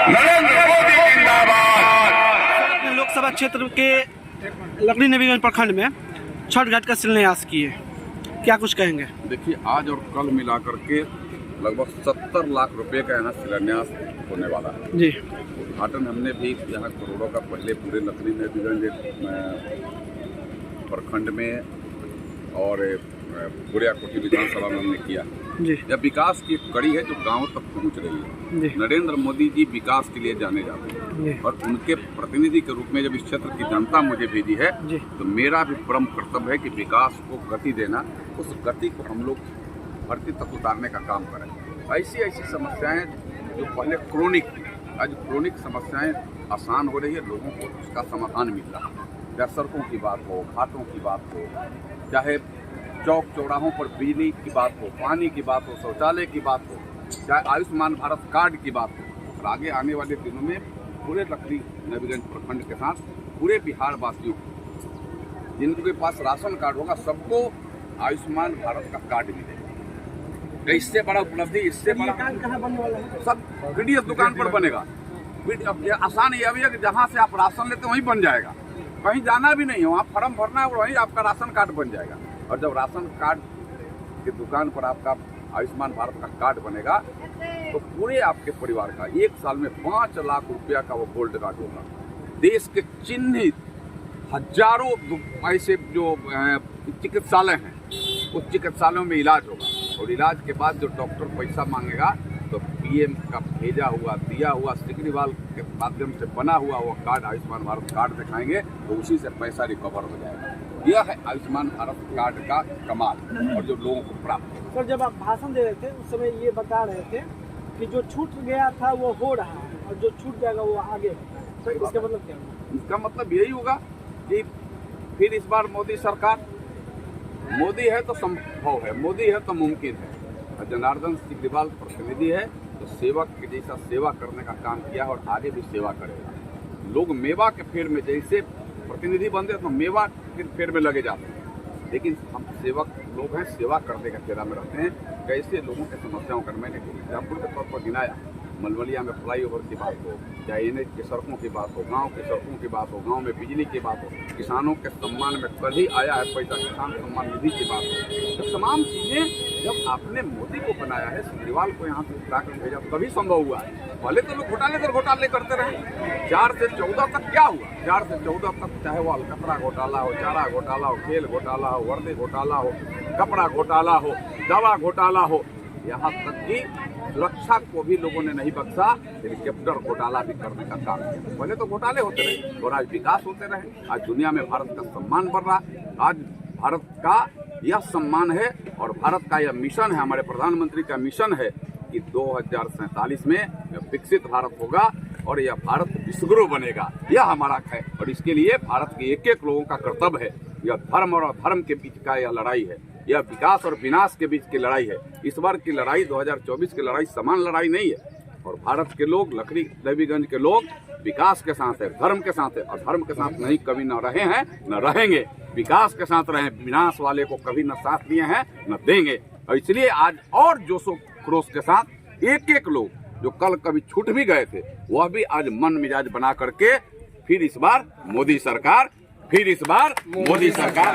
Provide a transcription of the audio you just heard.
नरेंद्र मोदी जिंदाबाद। लोकसभा क्षेत्र के लकड़ी नबीगंज प्रखंड में छठ घाट का शिलान्यास किए, क्या कुछ कहेंगे? देखिए, आज और कल मिलाकर के लगभग 70 लाख रुपए का यहाँ शिलान्यास होने वाला है जी। उद्घाटन हमने भी यहाँ करोड़ों का पहले पूरे लकड़ी नबीगंज प्रखंड में और बुढ़ियाकोठी विधानसभा में हमने किया जी। यह विकास की एक कड़ी है जो गांव तक पहुंच रही है जी। नरेंद्र मोदी जी विकास के लिए जाने जाते हैं जी। और उनके प्रतिनिधि के रूप में जब इस क्षेत्र की जनता मुझे भेजी है जी। तो मेरा भी परम कर्तव्य है कि विकास को गति देना, उस गति को हम लोग धरती तक उतारने का काम करें। ऐसी ऐसी समस्याएं जो पहले क्रोनिक थी, आज क्रोनिक समस्याएं आसान हो रही है, लोगों को उसका समाधान मिल रहा है। चाहे सड़कों की बात हो, घाटों की बात हो, चाहे चौक चौराहों पर बिजली की बात हो, पानी की बात हो, शौचालय की बात हो, चाहे आयुष्मान भारत कार्ड की बात हो। और आगे आने वाले दिनों में पूरे लकड़ी नबीगंज प्रखंड के साथ पूरे बिहार वासियों को, जिनके पास राशन कार्ड होगा, सबको आयुष्मान भारत का कार्ड मिलेगा। इससे बड़ा उपलब्धि, इससे बड़ा कहाँ बनने वाला है? सब पीडीएस दुकान पर बनेगा। आसान ये अभी है कि जहाँ से आप राशन लेते वहीं बन जाएगा, कहीं जाना भी नहीं हो, आप फॉर्म भरना है और वहीं आपका राशन कार्ड बन जाएगा। और जब राशन कार्ड की दुकान पर आपका आयुष्मान भारत का कार्ड बनेगा तो पूरे आपके परिवार का 1 साल में 5 लाख रुपया का वो गोल्ड कार्ड होगा। देश के चिन्हित हजारों ऐसे जो चिकित्सालय हैं उस चिकित्सालयों में इलाज होगा और इलाज के बाद जो डॉक्टर पैसा मांगेगा तो पीएम का भेजा हुआ, दिया हुआ, सिग्रीवाल के माध्यम से बना हुआ वो कार्ड, आयुष्मान भारत कार्ड दिखाएंगे तो उसी से पैसा रिकवर हो जाएगा। यह है आयुष्मान भारत कार्ड का कमाल और जो लोगों को प्राप्त है। सर, जब आप भाषण दे रहे थे उस समय ये बता रहे थे कि जो छूट गया था वो हो रहा है और जो छूट जाएगा वो आगे होगा। तो इसका मतलब क्या होगा? इसका मतलब यही होगा कि फिर इस बार मोदी सरकार, मोदी है तो संभव है, मोदी है तो मुमकिन है। और जनार्दन सिग्रीवाल प्रतिनिधि है तो सेवक के जैसा सेवा करने का काम किया और आगे भी सेवा करेगा। लोग मेवा के फेर में जैसे प्रतिनिधि बनते हैं तो मेवा के फेर में लगे जाते हैं, लेकिन हम सेवक लोग हैं, सेवा करने का फेरा में रहते हैं। कैसे लोगों की समस्याओं का मैंने एग्जाम्पल के तौर पर गिनाया, मलवलिया में फ्लाईओवर की बात हो, चाहे एनएच की सड़कों की बात हो, गांव की सड़कों की बात हो, गांव में बिजली की बात हो, किसानों के सम्मान में कल ही आया है पैसा, किसान सम्मान निधि की बात हो। तो तमाम चीजें जब आपने मोदी को बनाया है, सिग्रीवाल को यहाँ से उठाकर भेजा तभी संभव हुआ है। पहले तो लोग घोटाले दर घोटाले करते रहे। 4 से 14 तक क्या हुआ? 4 से 14 तक चाहे वो अलकतरा घोटाला हो, चारा घोटाला हो, खेल घोटाला हो, वर्दी घोटाला हो, कपड़ा घोटाला हो, दवा घोटाला हो, यहाँ तक कि सुरक्षा को भी लोगों ने नहीं बख्शा, हेलीकॉप्टर घोटाला भी करने का काम किया। पहले तो घोटाले होते रहे और आज विकास होते रहे। आज दुनिया में भारत का सम्मान बढ़ रहा। आज भारत का यह सम्मान है और भारत का यह मिशन है, हमारे प्रधानमंत्री का मिशन है कि 2047 में विकसित भारत होगा और यह भारत विश्वगुरु बनेगा। यह हमारा है और इसके लिए भारत के एक एक लोगों का कर्तव्य है। यह धर्म और अधर्म के बीच का यह लड़ाई है, यह विकास और विनाश के बीच की लड़ाई है। इस बार की लड़ाई 2024 की लड़ाई समान लड़ाई नहीं है और भारत के लोग, लकड़ी नबीगंज के लोग विकास के साथ है, धर्म के साथ है और धर्म के साथ नहीं कभी न रहे हैं न रहेंगे। विकास के साथ रहे, विनाश वाले को कभी न साथ दिए हैं न देंगे। और इसलिए आज और जोशो खरोश के साथ एक एक लोग जो कल कभी छूट भी गए थे वह भी आज मन मिजाज बना करके फिर इस बार मोदी सरकार, फिर इस बार मोदी सरकार।